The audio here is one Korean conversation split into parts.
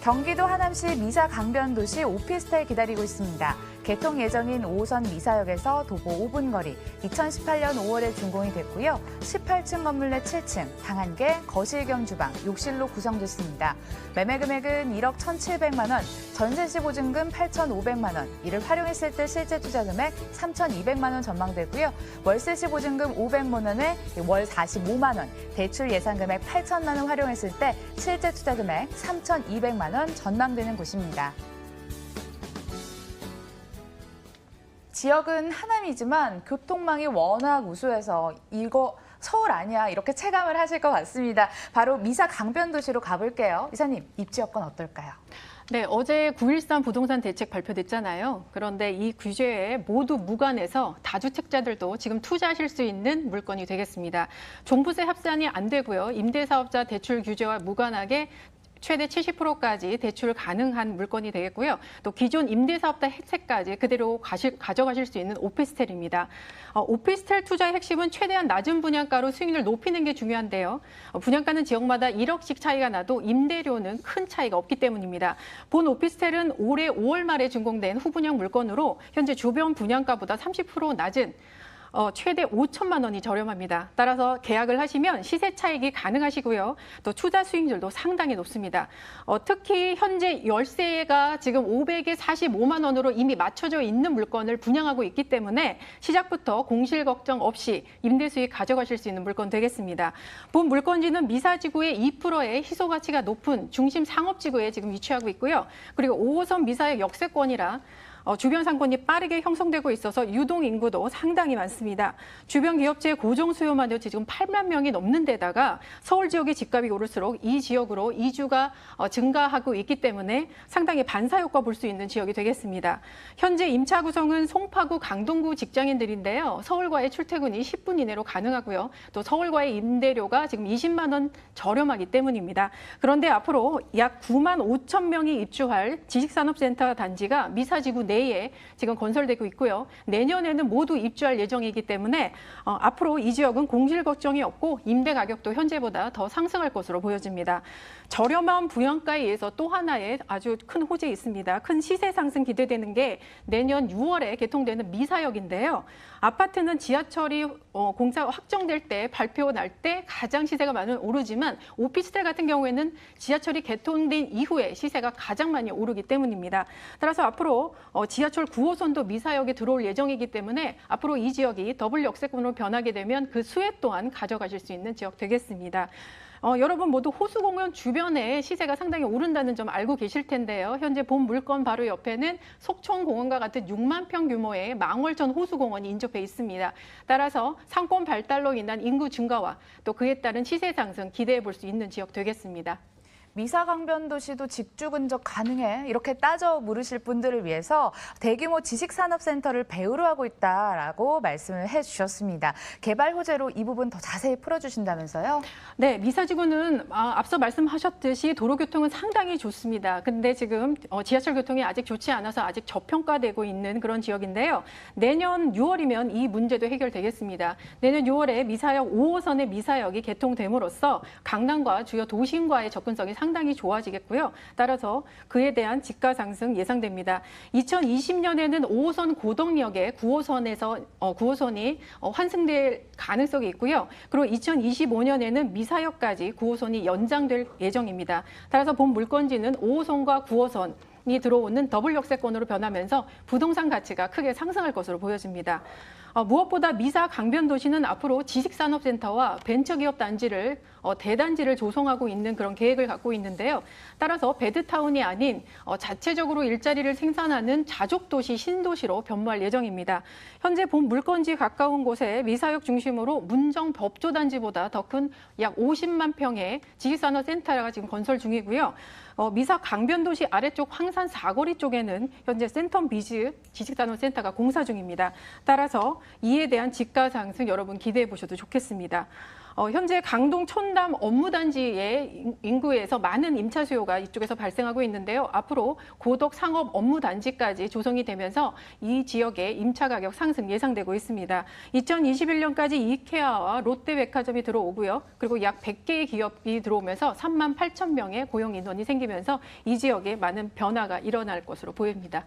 경기도 하남시 미사 강변도시 오피스텔 기다리고 있습니다. 개통 예정인 5호선 미사역에서 도보 5분 거리, 2018년 5월에 준공이 됐고요. 18층 건물 내 7층, 방 1개, 거실 겸 주방, 욕실로 구성됐습니다. 매매 금액은 1억 1,700만 원, 전세시 보증금 8,500만 원, 이를 활용했을 때 실제 투자 금액 3,200만 원 전망되고요. 월세시 보증금 500만 원에 월 45만 원, 대출 예상 금액 8천만 원 활용했을 때 실제 투자 금액 3,200만 원 전망되는 곳입니다. 지역은 하남이지만 교통망이 워낙 우수해서 이거 서울 아니야 이렇게 체감을 하실 것 같습니다. 바로 미사 강변도시로 가볼게요. 이사님, 입지 여건 어떨까요? 네, 어제 9.13 부동산 대책 발표됐잖아요. 그런데 이 규제에 모두 무관해서 다주택자들도 지금 투자하실 수 있는 물건이 되겠습니다. 종부세 합산이 안 되고요. 임대사업자 대출 규제와 무관하게 최대 70%까지 대출 가능한 물건이 되겠고요. 또 기존 임대사업자 혜택까지 그대로 가져가실 수 있는 오피스텔입니다. 오피스텔 투자의 핵심은 최대한 낮은 분양가로 수익률을 높이는 게 중요한데요. 분양가는 지역마다 1억씩 차이가 나도 임대료는 큰 차이가 없기 때문입니다. 본 오피스텔은 올해 5월 말에 준공된 후분양 물건으로 현재 주변 분양가보다 30% 낮은 최대 5천만 원이 저렴합니다. 따라서 계약을 하시면 시세 차익이 가능하시고요. 또 투자 수익률도 상당히 높습니다. 특히 현재 열세가 지금 500에 45만 원으로 이미 맞춰져 있는 물건을 분양하고 있기 때문에 시작부터 공실 걱정 없이 임대 수익 가져가실 수 있는 물건 되겠습니다. 본 물건지는 미사지구의 2%의 희소 가치가 높은 중심 상업지구에 지금 위치하고 있고요. 그리고 5호선 미사역 역세권이라 주변 상권이 빠르게 형성되고 있어서 유동 인구도 상당히 많습니다. 주변 기업체의 고정 수요만도 지금 8만 명이 넘는 데다가 서울 지역의 집값이 오를수록 이 지역으로 이주가 증가하고 있기 때문에 상당히 반사효과 볼 수 있는 지역이 되겠습니다. 현재 임차 구성은 송파구, 강동구 직장인들인데요. 서울과의 출퇴근이 10분 이내로 가능하고요. 또 서울과의 임대료가 지금 20만 원 저렴하기 때문입니다. 그런데 앞으로 약 9만 5천 명이 입주할 지식산업센터 단지가 미사지구 내에 지금 건설되고 있고요. 내년에는 모두 입주할 예정이기 때문에 앞으로 이 지역은 공실 걱정이 없고 임대 가격도 현재보다 더 상승할 것으로 보여집니다. 저렴한 분양가에 의해서 또 하나의 아주 큰 호재가 있습니다. 큰 시세 상승 기대되는 게 내년 6월에 개통되는 미사역인데요. 아파트는 지하철이 공사 확정될 때 발표 날 때 가장 시세가 많이 오르지만 오피스텔 같은 경우에는 지하철이 개통된 이후에 시세가 가장 많이 오르기 때문입니다. 따라서 앞으로 지하철 9호선도 미사역에 들어올 예정이기 때문에 앞으로 이 지역이 더블 역세권으로 변하게 되면 그 수혜 또한 가져가실 수 있는 지역 되겠습니다. 여러분 모두 호수공원 주변에 시세가 상당히 오른다는 점 알고 계실 텐데요. 현재 본 물건 바로 옆에는 속천공원과 같은 6만 평 규모의 망월천 호수공원이 인접해 있습니다. 따라서 상권 발달로 인한 인구 증가와 또 그에 따른 시세 상승 기대해 볼 수 있는 지역 되겠습니다. 미사 강변도시도 직주 근접 가능해? 이렇게 따져 물으실 분들을 위해서 대규모 지식산업센터를 배후로 하고 있다라고 말씀을 해주셨습니다. 개발 호재로 이 부분 더 자세히 풀어주신다면서요? 네, 미사지구는 앞서 말씀하셨듯이 도로교통은 상당히 좋습니다. 근데 지금 지하철 교통이 아직 좋지 않아서 아직 저평가되고 있는 그런 지역인데요. 내년 6월이면 이 문제도 해결되겠습니다. 내년 6월에 미사역 5호선의 미사역이 개통됨으로써 강남과 주요 도심과의 접근성이 상당히 좋아지겠고요. 따라서 그에 대한 집가 상승 예상됩니다. 2020년에는 5호선 고덕역에 9호선이 환승될 가능성이 있고요. 그리고 2025년에는 미사역까지 9호선이 연장될 예정입니다. 따라서 본 물건지는 5호선과 9호선이 들어오는 더블 역세권으로 변하면서 부동산 가치가 크게 상승할 것으로 보여집니다. 무엇보다 미사 강변도시는 앞으로 지식산업센터와 벤처기업 단지를 대단지를 조성하고 있는 그런 계획을 갖고 있는데요. 따라서 배드타운이 아닌 자체적으로 일자리를 생산하는 자족도시 신도시로 변모할 예정입니다. 현재 본 물건지 가까운 곳에 미사역 중심으로 문정 법조단지보다 더 큰 약 50만 평의 지식산업센터가 지금 건설 중이고요. 미사 강변도시 아래쪽 황산 사거리 쪽에는 현재 센텀비즈 지식산업센터가 공사 중입니다. 따라서 이에 대한 집가 상승 여러분 기대해 보셔도 좋겠습니다. 현재 강동 촌담 업무단지의 인구에서 많은 임차 수요가 이쪽에서 발생하고 있는데요. 앞으로 고덕 상업 업무단지까지 조성이 되면서 이 지역의 임차 가격 상승 예상되고 있습니다. 2021년까지 이케아와 롯데백화점이 들어오고요. 그리고 약 100개의 기업이 들어오면서 3만 8천 명의 고용 인원이 생기면서 이 지역에 많은 변화가 일어날 것으로 보입니다.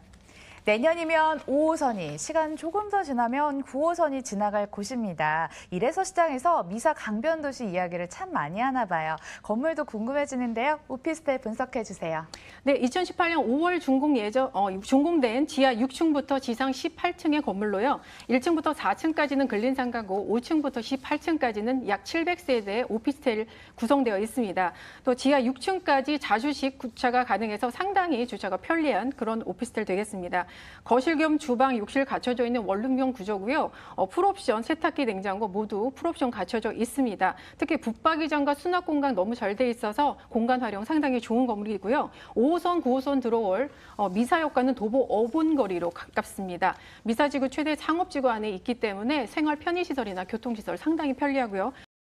내년이면 5호선이, 시간 조금 더 지나면 9호선이 지나갈 곳입니다. 이래서 시장에서 미사 강변도시 이야기를 참 많이 하나 봐요. 건물도 궁금해지는데요. 오피스텔 분석해 주세요. 네, 2018년 5월 준공된 지하 6층부터 지상 18층의 건물로요. 1층부터 4층까지는 근린상가고 5층부터 18층까지는 약 700세대의 오피스텔 구성되어 있습니다. 또 지하 6층까지 자주식 주차가 가능해서 상당히 주차가 편리한 그런 오피스텔 되겠습니다. 거실 겸 주방, 욕실 갖춰져 있는 원룸형 구조고요. 풀옵션, 세탁기, 냉장고 모두 풀옵션 갖춰져 있습니다. 특히 붙박이장과 수납 공간 너무 잘 돼 있어서 공간 활용 상당히 좋은 건물이고요. 5호선, 9호선 들어올 미사역과는 도보 5분 거리로 가깝습니다. 미사지구 최대 상업지구 안에 있기 때문에 생활 편의시설이나 교통시설 상당히 편리하고요.